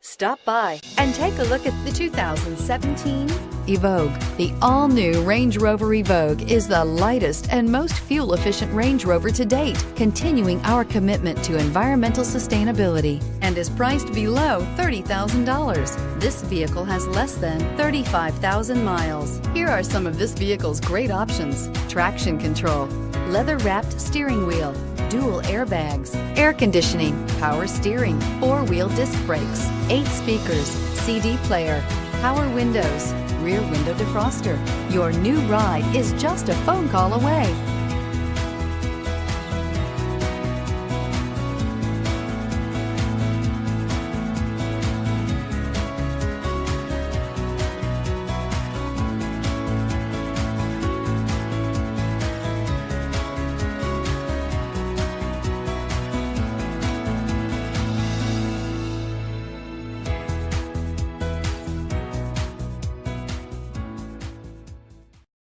Stop by and take a look at the 2017 Evoque. The all-new Range Rover Evoque is the lightest and most fuel-efficient Range Rover to date, continuing our commitment to environmental sustainability, and is priced below $30,000. This vehicle has less than 35,000 miles. Here are some of this vehicle's great options: traction control, leather-wrapped steering wheel, dual airbags, air conditioning, power steering, four-wheel disc brakes, 8 speakers, CD player, power windows, rear window defroster. Your new ride is just a phone call away.